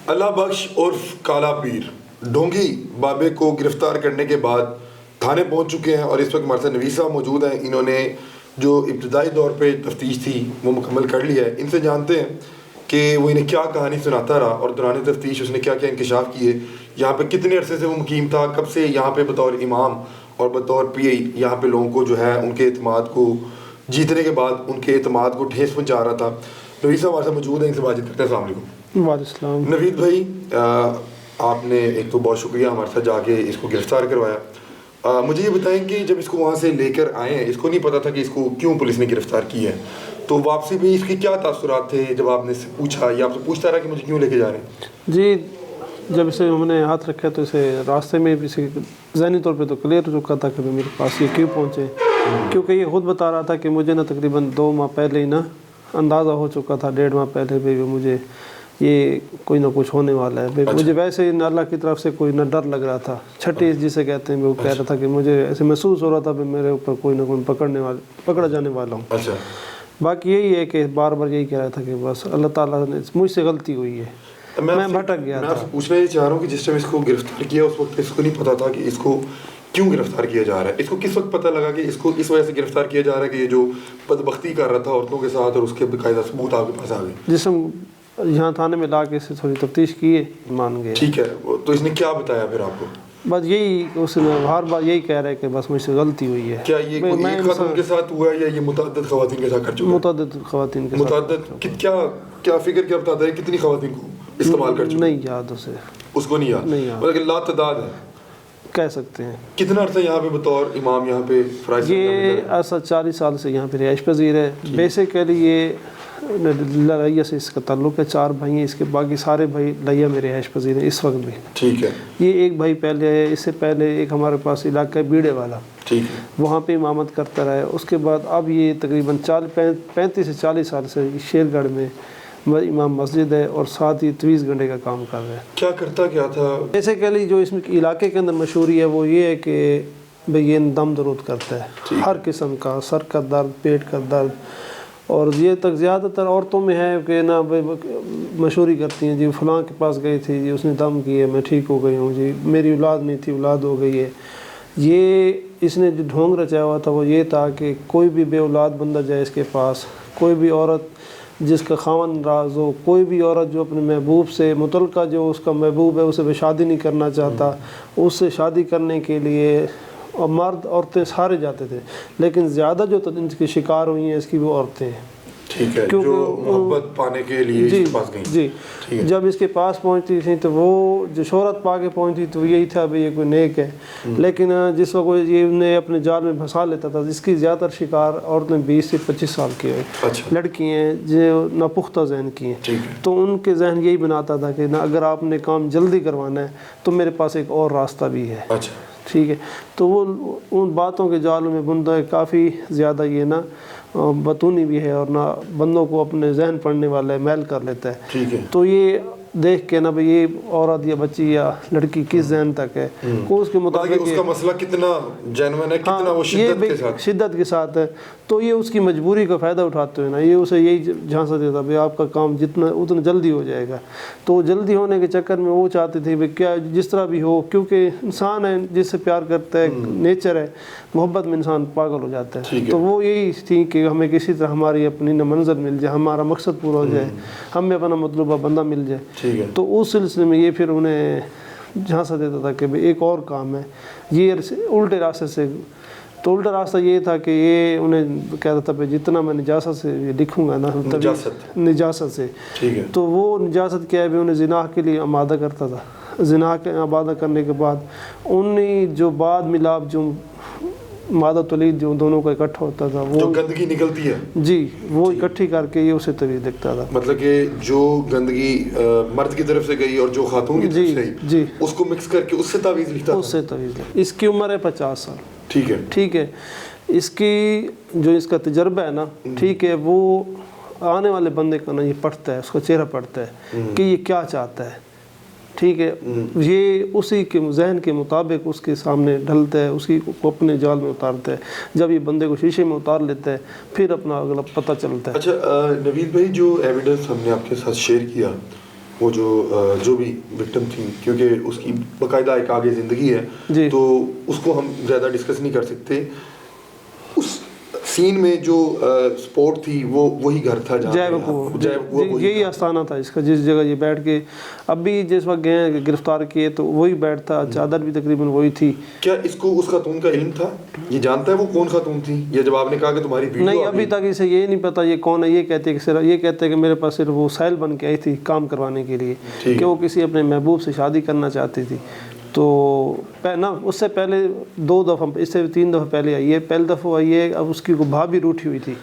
اللہ بخش عرف کالا پیر ڈھونگی بابے کو گرفتار کرنے کے بعد تھانے پہنچ چکے ہیں اور اس وقت ہمارے ساتھ نوید صاحب موجود ہیں. انہوں نے جو ابتدائی دور پہ تفتیش تھی وہ مکمل کر لی ہے. ان سے جانتے ہیں کہ وہ انہیں کیا کہانی سناتا رہا اور دوران تفتیش اس نے کیا کیا انکشاف کیے, یہاں پہ کتنے عرصے سے وہ مقیم تھا, کب سے یہاں پہ بطور امام اور بطور پی آئی یہاں پہ لوگوں کو جو ہے ان کے اعتماد کو جیتنے کے بعد ان کے اعتماد کو ٹھیس پہنچا رہا تھا. نوید صاحب ہمارے ساتھ موجود ہیں, ان سے بات چیت کرتے ہیں. السلام علیکم. وعلیکم السلام. نوید بھائی, آپ نے ایک تو بہت شکریہ ہمارے ساتھ جا کے اس کو گرفتار کروایا. مجھے یہ بتائیں کہ جب اس کو وہاں سے لے کر آئے ہیں, اس کو نہیں پتا تھا کہ اس کو کیوں پولیس نے گرفتار کیا ہے, تو واپسی میں اس کی کیا تاثرات تھے جب آپ نے اس سے پوچھا یا آپ سے پوچھتا رہا کہ مجھے کیوں لے کے جا رہے ہیں؟ جی, جب اسے ہم نے ہاتھ رکھا تو اسے راستے میں اسے ذہنی طور پہ تو کلیئر ہو چکا تھا کہ میرے پاس یہ کیوں پہنچے, کیونکہ یہ خود بتا رہا تھا کہ مجھے نا تقریباً 2 ماہ پہلے ہی نا اندازہ ہو چکا تھا, 1.5 ماہ پہلے بھی مجھے یہ کوئی نہ کچھ ہونے والا ہے. مجھے ویسے ہی اللہ کی طرف سے کوئی نہ ڈر لگ رہا تھا, چھٹی جسے کہتے ہیں, وہ کہہ رہا تھا کہ مجھے ایسے محسوس ہو رہا تھا کہ میرے اوپر کوئی نہ کوئی پکڑا جانے والا ہوں. باقی یہی ہے کہ بار بار یہی کہہ رہا تھا کہ بس اللہ تعالیٰ نے مجھ سے غلطی ہوئی ہے, میں بھٹک گیا تھا. میں آپ سے پوچھنا یہ چاہ رہا ہوں کہ جس ٹائم اس کو گرفتار کیا اس وقت اس کو نہیں پتا تھا کہ اس کو کیوں گرفتار کیا جا رہا ہے. اس کو کس وقت پتہ لگا کہ اس کو اس وجہ سے گرفتار کیا جا رہا ہے کہ یہ جو بدبختی کر رہا تھا عورتوں کے ساتھ اور اس کے باقاعدہ ثبوت آپ کے پاس آ گئے؟ جس ہم یہاں تھانے میں لا کے اسے تھوڑی تفتیش کیے, مان گئے. ٹھیک ہے, تو اس نے کیا بتایا پھر آپ کو؟ بس یہی, اس نے ہر بار یہی کہہ رہا ہے کہ بس مجھ سے غلطی ہوئی ہے. کیا یہ کوئی ایک خاتون کے ساتھ ہوا ہے یا یہ متعدد خواتین کے ساتھ کر چکا ہے؟ متعدد خواتین کے ساتھ. متعدد کیا فکر کیا بتاتا ہے کتنی خواتین کو استعمال کر چکا؟ نہیں یاد اسے, اس کو نہیں یاد, مطلب لا تعداد ہے کہہ سکتے ہیں. کتنا عرصہ یہاں پہ بطور امام یہاں پہ فرائض؟ یہ ایسا 40 سال سے یہاں پہ رہائش پذیر ہے. بیسیکلی یہ لیا سے اس کا تعلق ہے, 4 بھائی ہیں اس کے, باقی سارے بھائی لیا میں رہائش پذیر ہیں اس وقت بھی. ٹھیک ہے. یہ ایک بھائی پہلے ہے, اس سے پہلے ایک ہمارے پاس علاقہ ہے بیڑے والا, ٹھیک ہے, وہاں پہ امامت کرتا رہا ہے. اس کے بعد اب یہ تقریباً 35 سے 40 سال سے شیر گڑھ میں امام مسجد ہے اور ساتھ ہی 23 گھنٹے کا کام کر رہا ہے. کیا کرتا کیا تھا؟ بیسیکلی جو اس میں علاقے کے اندر مشہوری ہے وہ یہ ہے کہ بھئی یہ دم درود کرتا ہے, ہر قسم کا, سر کا درد, پیٹ کا درد, اور یہ تک زیادہ تر عورتوں میں ہے کہ نا مشہوری کرتی ہیں جی فلاں کے پاس گئی تھی جی اس نے دم کیے میں ٹھیک ہو گئی ہوں, جی میری اولاد نہیں تھی اولاد ہو گئی ہے. یہ اس نے جو ڈھونگ رچایا ہوا تھا وہ یہ تھا کہ کوئی بھی بے اولاد بندہ جائے اس کے پاس, کوئی بھی عورت جس کا خاوند ناراض ہو, کوئی بھی عورت جو اپنے محبوب سے متعلقہ جو اس کا محبوب ہے اسے شادی نہیں کرنا چاہتا, اس سے شادی کرنے کے لیے اور مرد عورتیں سارے جاتے تھے, لیکن زیادہ جو ان کی شکار ہوئی ہیں اس کی وہ عورتیں ہیں. ٹھیک ہے, جو محبت پانے کے لیے اس کے پاس گئیں. جی, جب اس کے پاس پہنچتی تھیں تو وہ جو شہرت پا کے پہنچتی تو یہی تھا بھئی یہ کوئی نیک ہے, لیکن جس وقت یہ انہیں اپنے جال میں پھنسا لیتا تھا, جس کی زیادہ تر شکار عورتیں 20 سے 25 سال کی لڑکی ہیں جو ناپختہ ذہن کی ہیں, تو ان کے ذہن یہی بناتا تھا کہ اگر آپ نے کام جلدی کروانا ہے تو میرے پاس ایک اور راستہ بھی ہے. ٹھیک ہے, تو وہ ان باتوں کے جالوں میں بندہ کافی زیادہ یہ نا بتونی بھی ہے اور نہ بندوں کو اپنے ذہن پڑھنے والا ہے, میل کر لیتا ہے. ٹھیک ہے, تو یہ دیکھ کے نا بھئی یہ عورت یا بچی یا لڑکی کس ذہن تک ہے کو اس کے مطابق اس کا مسئلہ کتنا جینوین ہے, کتنا وہ شدت کے ساتھ ہے, تو یہ اس کی مجبوری کا فائدہ اٹھاتے ہوئے نا یہ اسے یہی جھانسا دیتا بھئی آپ کا کام جتنا اتنا جلدی ہو جائے گا. تو جلدی ہونے کے چکر میں وہ چاہتے تھے بھئی کیا جس طرح بھی ہو, کیونکہ انسان ہے جس سے پیار کرتا ہے, نیچر ہے, محبت میں انسان پاگل ہو جاتا ہے. تو وہ یہی تھی کہ ہمیں کسی طرح ہماری اپنی منظر مل جائے, ہمارا مقصد پورا ہو جائے, ہمیں اپنا مطلوبہ بندہ مل جائے. تو اس سلسلے میں یہ پھر انہیں جھانسا دیتا تھا کہ ایک اور کام ہے یہ الٹے راستے سے. تو الٹا راستہ یہ تھا کہ یہ انہیں کہتا تھا کہ جتنا میں نجاست سے لکھوں گا نا, نجاست سے, تو وہ نجاست کیا ہے انہیں زنا کے لیے آمادہ کرتا تھا. زنا کے آمادہ کرنے کے بعد انہیں جو بعد ملاپ جو مادہ تولید جو دونوں کا اکٹھا ہوتا تھا, وہ جو گندگی نکلتی ہے جی وہ اکٹھی کر کے یہ اسے تویز دیکھتا تھا. مطلب کہ جو گندگی مرد کی طرف سے گئی اور جو خاتون کی طرف سے گئی اس کو مکس کر کے اس سے تعویذ لکھتا تھا. اس سے تعویذ. اس کی عمر ہے 50 سال. ٹھیک ہے, اس کی جو اس کا تجربہ ہے نا, ٹھیک ہے, وہ آنے والے بندے کا نا یہ پڑھتا ہے, اس کا چہرہ پڑھتا ہے کہ یہ کیا چاہتا ہے. ٹھیک ہے, یہ اسی کے ذہن کے مطابق اس کے سامنے ڈھلتا ہے, اسی کو اپنے جال میں اتارتا ہے. جب یہ بندے کو شیشے میں اتار لیتا ہے پھر اپنا اگلا پتہ چلتا ہے. اچھا نوید بھائی, جو ایویڈنس ہم نے آپ کے ساتھ شیئر کیا وہ جو بھی وکٹم تھی، کیونکہ اس کی باقاعدہ ایک آگے زندگی ہے جی، تو اس کو ہم زیادہ ڈسکس نہیں کر سکتے. اس سین میں جو سپورٹ تھی وہ وہی گھر تھا جہاں یہی آستانہ تھا اس کا، جس جگہ یہ بیٹھ کے اب بھی جس وقت گئے گرفتار کیے تو وہی بیٹھ تھا، چادر بھی تقریباً وہی تھی. کیا اس کو اس خاتون کا علم تھا؟ یہ جانتا ہے وہ کون خاتون تھی؟ یا جب آپ نے کہا کہ تمہاری ویڈیو نہیں، ابھی تک اسے یہ نہیں پتا یہ کون ہے. یہ کہتے کہ صرف یہ کہتے کہ میرے پاس صرف وہ سائل بن کے آئی تھی کام کروانے کے لیے، کہ وہ کسی اپنے محبوب سے شادی کرنا چاہتی تھی. تو نا اس سے پہلے 2 دفعہ، اس سے 3 دفعہ پہلے آئی ہے. پہلی دفعہ آئی ہے، اب اس کی کو بھابھی روٹھی ہوئی تھی،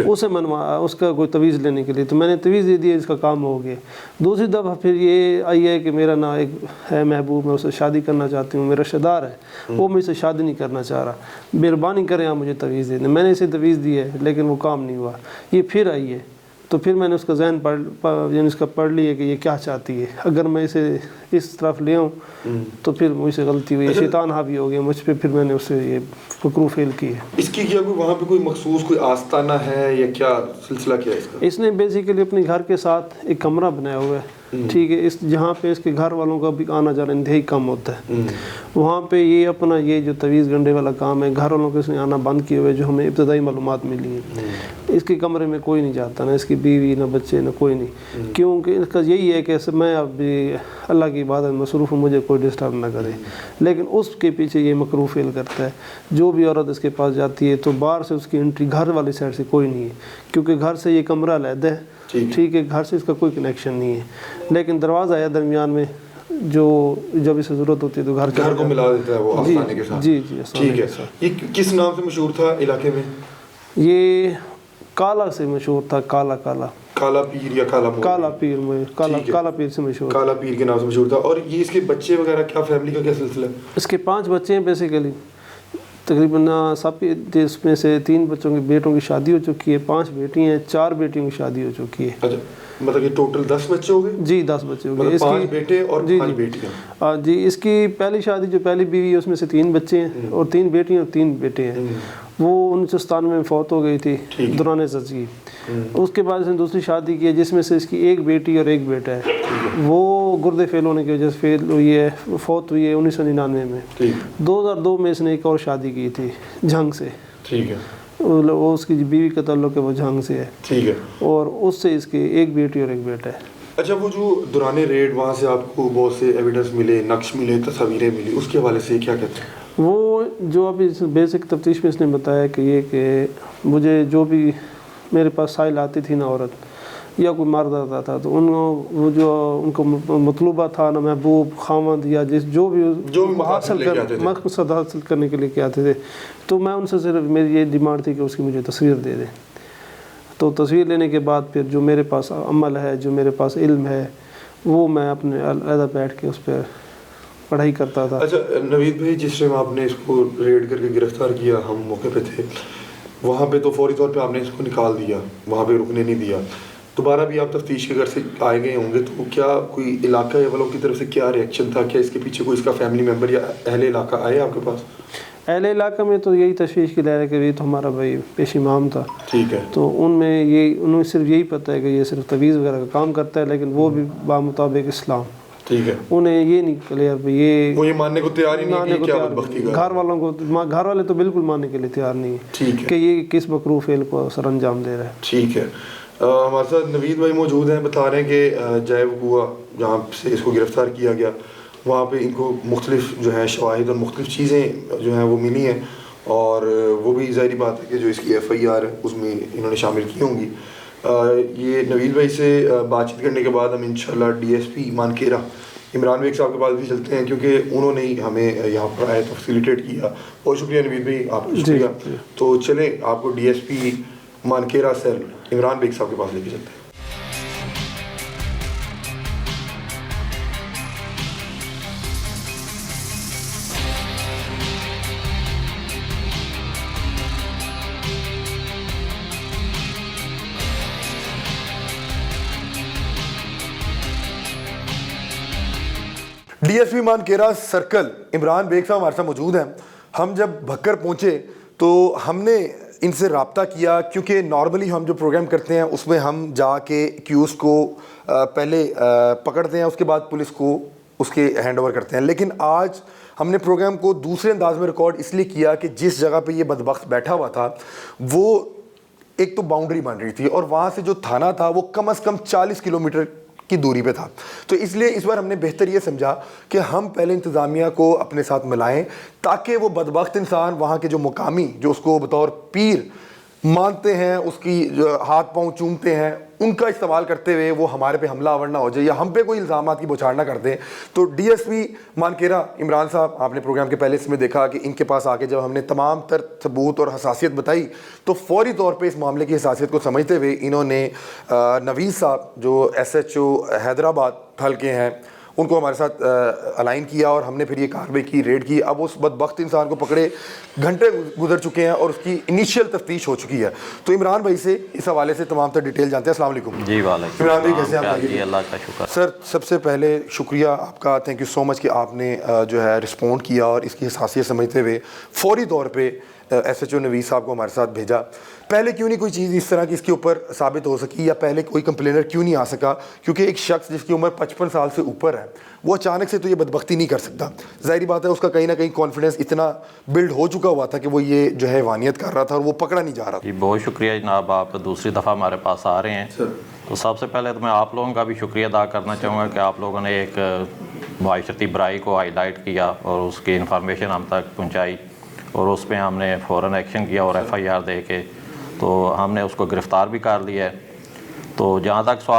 اسے منوا اس کا کوئی تویز لینے کے لیے، تو میں نے تویز دے دی، اس کا کام ہو گیا. دوسری دفعہ پھر یہ آئی ہے کہ میرا نا ایک ہے محبوب، میں اسے شادی کرنا چاہتی ہوں، میرا رشتہ دار ہے، وہ مجھ سے شادی نہیں کرنا چاہ رہا، مہربانی کریں آپ مجھے تویز دے دیں. میں نے اسے تویز دی ہے لیکن وہ کام نہیں ہوا. یہ پھر آئی ہے تو پھر میں نے اس کا ذہن یعنی اس کا پڑھ لی ہے کہ یہ کیا چاہتی ہے. اگر میں اسے اس طرف لے آؤں تو پھر مجھ سے غلطی ہوئی، شیطان حاوی ہو گیا مجھ پہ. پھر میں نے اس سے یہ فکرو فیل کی ہے. اس کی کیا کوئی وہاں پہ کوئی مخصوص کوئی آستانہ ہے یا کیا سلسلہ کیا ہے اس کا؟ اس نے بیسیکلی اپنے گھر کے ساتھ ایک کمرہ بنایا ہوا ہے، ٹھیک ہے، اس جہاں پہ اس کے گھر والوں کا بھی آنا جانا انتہائی کم ہوتا ہے. وہاں پہ یہ اپنا یہ جو تویز گنڈے والا کام ہے، گھر والوں کو اس نے آنا بند کیے ہوئے، جو ہمیں ابتدائی معلومات ملی ہیں. اس کے کمرے میں کوئی نہیں جاتا، نہ اس کی بیوی نہ بچے نہ کوئی نہیں، کیونکہ اس کا یہی ہے کہ میں اب اللہ کی عبادت میں مصروف ہوں، مجھے کوئی ڈسٹرب نہ کرے. لیکن اس کے پیچھے یہ مکروہ فعل کرتا ہے. جو بھی عورت اس کے پاس جاتی ہے تو باہر سے اس کی انٹری گھر والی سائڈ سے کوئی نہیں ہے، کیونکہ گھر سے یہ کمرہ علیحدہ ہے، ٹھیک ہے، گھر سے اس کا کوئی کنیکشن نہیں ہے. لیکن دروازہ ہے درمیان میں، جو جب اسے ضرورت ہوتی ہے تو گھر کو ملا دیتا ہے وہ آستانے کے ساتھ. جی، ٹھیک ہے. یہ کس نام سے مشہور تھا علاقے میں؟ یہ کالا سے مشہور تھا، کالا پیر یا کالا پیر میں کالا پیر سے مشہور، کالا پیر کے نام سے مشہور تھا. اور یہ اس کے بچے وغیرہ کیا، فیملی کا کیا سلسلہ ہے؟ اس کے 5 بچے ہیں بیسیکلی، تقریباً سب اس میں سے 3 بچوں کے بیٹوں کی شادی ہو چکی ہے، 5 بیٹی ہیں، 4 بیٹیوں کی شادی ہو چکی ہے. اچھا، مطلب یہ ٹوٹل 10 بچے ہو گئے؟ جی 10 بچے ہو گئے. 5 بیٹے اور 5 بیٹیاں. جی، اس کی پہلی شادی جو پہلی بیوی ہے اس میں سے 3 بچے ہیں اور 3 بیٹیاں اور 3 بیٹے ہیں. وہ 1997 میں فوت ہو گئی تھی دوران زچگی. اس کے بعد اس نے دوسری شادی کی ہے جس میں سے اس کی 1 بیٹی اور 1 بیٹا ہے. وہ گردے فیل ہونے کی وجہ سے فیل ہوئی ہے، فوت ہوئی ہے 1999 میں. 2002 میں اس نے ایک اور شادی کی تھی جھنگ سے. ٹھیک ہے. وہ اس کی بیوی کا تعلق ہے وہ جھنگ سے ہے. ٹھیک ہے. اور اس سے اس کی 1 بیٹی اور 1 بیٹا ہے. اچھا، وہ جو دوران ریڈ وہاں سے آپ کو بہت سے ایویڈنس ملے، نقش ملے، تصاویریں ملی، اس کے حوالے سے کیا کہتے ہیں؟ وہ جو ابھی بیسک تفتیش میں اس نے بتایا کہ مجھے جو بھی میرے پاس سائل آتی تھی نا عورت یا کوئی مرد آتا تھا تو وہ جو ان کو مطلوبہ تھا نا محبوب خاوند یا جو بھی مقصد حاصل کرنے کے لیے کیا آتے تھے، تو میں ان سے صرف میری یہ ڈیمانڈ تھی کہ اس کی مجھے تصویر دے دیں. تو تصویر لینے کے بعد پھر جو میرے پاس عمل ہے، جو میرے پاس علم ہے، وہ میں اپنے علیحدہ بیٹھ کے اس پہ پڑھائی کرتا تھا. اچھا نوید بھائی، جس ٹائم آپ نے اس کو ریڈ کر کے گرفتار کیا، ہم موقع پہ تھے وہاں پہ، تو فوری طور پہ آپ نے اس کو نکال دیا، وہاں پہ رکنے نہیں دیا. دوبارہ بھی آپ تفتیش کے گھر سے آئے گئے ہوں گے، تو کیا کوئی علاقہ والوں کی طرف سے کیا ریئیکشن تھا؟ کیا اس کے پیچھے کوئی اس کا فیملی ممبر یا اہل علاقہ آئے آپ کے پاس؟ اہل علاقہ میں تو یہی تشویش کی لہر ہے کہ یہ تو ہمارا بھائی پیش امام تھا. ٹھیک ہے. تو انہیں صرف یہی پتہ ہے کہ یہ صرف تویز وغیرہ کا کام کرتا ہے، لیکن وہ بھی بامطابق اسلام. ٹھیک ہے. انہیں یہ نہیں کلیئر، یہ ماننے کو تیار ہی نہیں کہ کیا بدبختی کا. گھر والے تو بالکل ماننے کے لیے تیار نہیں ہے کہ یہ کس مکروہ فعل کو سر انجام دے رہا ہے. ٹھیک ہے. ہمارے ساتھ نوید بھائی موجود ہیں، بتا رہے ہیں کہ جائے وقوع جہاں سے اس کو گرفتار کیا گیا وہاں پہ ان کو مختلف جو ہے شواہد اور مختلف چیزیں جو ہیں وہ ملی ہیں، اور وہ بھی ظاہری بات ہے کہ جو اس کی FIR ہے اس میں انہوں نے شامل کی ہوں گی. یہ نوید بھائی سے بات چیت کرنے کے بعد ہم انشاءاللہ DSP مانکیرا عمران بیگ صاحب کے پاس بھی چلتے ہیں، کیونکہ انہوں نے ہمیں یہاں پر آئے تو فیسیلیٹیٹ کیا. بہت شکریہ نوید بھائی، آپ کا شکریہ. تو چلیں آپ کو DSP مانکیرا سیل عمران بیگ صاحب کے پاس لے کے چلتے ہیں. DSP مانکیرا سرکل عمران بیگ صاحب ہمارے ساتھ موجود ہیں. ہم جب بھکر پہنچے تو ہم نے ان سے رابطہ کیا، کیونکہ نارملی ہم جو پروگرام کرتے ہیں اس میں ہم جا کے ایکیوز کو پہلے پکڑتے ہیں، اس کے بعد پولیس کو اس کے ہینڈ اوور کرتے ہیں. لیکن آج ہم نے پروگرام کو دوسرے انداز میں ریکارڈ اس لیے کیا کہ جس جگہ پہ یہ بدبخت بیٹھا ہوا تھا وہ ایک تو باؤنڈری بن رہی تھی، اور وہاں سے جو تھانہ تھا وہ کم از کم 40 کلومیٹر کی دوری پہ تھا. تو اس لیے اس بار ہم نے بہتر یہ سمجھا کہ ہم پہلے انتظامیہ کو اپنے ساتھ ملائیں تاکہ وہ بدبخت انسان وہاں کے جو مقامی جو اس کو بطور پیر مانتے ہیں، اس کی جو ہاتھ پاؤں چومتے ہیں، ان کا استعمال کرتے ہوئے وہ ہمارے پہ حملہ آور نہ ہو جائے یا ہم پہ کوئی الزامات کی بوچھاڑ نہ کر دیں. تو ڈی ایس پی مانکیرا عمران صاحب، آپ نے پروگرام کے پہلے اس میں دیکھا کہ ان کے پاس آ کے جب ہم نے تمام تر ثبوت اور حساسیت بتائی تو فوری طور پہ اس معاملے کی حساسیت کو سمجھتے ہوئے انہوں نے نویز صاحب جو SHO حیدرآباد حلقے ہیں ان کو ہمارے ساتھ الائن کیا، اور ہم نے پھر یہ کارروائی کی، ریڈ کی. اب اس بدبخت انسان کو پکڑے گھنٹے گزر چکے ہیں اور اس کی انیشیل تفتیش ہو چکی ہے. تو عمران بھائی سے اس حوالے سے تمام تر ڈیٹیل جانتے ہیں. السلام علیکم. جی وعلیکم عمران بھائی کیسے ہیں؟ جی اللہ کا شکر. سر سب سے پہلے شکریہ آپ کا، تھینک یو سو مچ کہ آپ نے جو ہے رسپونڈ کیا اور اس کی حساسیت سمجھتے ہوئے فوری طور پہ SHO نویز صاحب کو ہمارے ساتھ بھیجا. پہلے کیوں نہیں کوئی چیز اس طرح کی اس کے اوپر ثابت ہو سکی، یا پہلے کوئی کمپلینر کیوں نہیں آ سکا؟ کیونکہ ایک شخص جس کی عمر 55 سال سے اوپر ہے وہ اچانک سے تو یہ بدبختی نہیں کر سکتا. ظاہری بات ہے اس کا کہیں نہ کہیں کانفیڈنس اتنا بلڈ ہو چکا ہوا تھا کہ وہ یہ جو ہے حیوانیت کر رہا تھا اور وہ پکڑا نہیں جا رہا. جی بہت شکریہ جناب، آپ دوسری دفعہ ہمارے پاس آ رہے ہیں. تو سب سے پہلے تو میں آپ لوگوں کا بھی شکریہ ادا کرنا چاہوں گا کہ آپ لوگوں نے ایک معاشرتی برائی کو ہائی لائٹ کیا اور اس کی انفارمیشن ہم تک پہنچائی، اور اس پہ ہم نے فوراً ایکشن کیا اور FIR دے کے تو ہم نے اس کو گرفتار بھی کر لیا ہے. تو جہاں تک سوال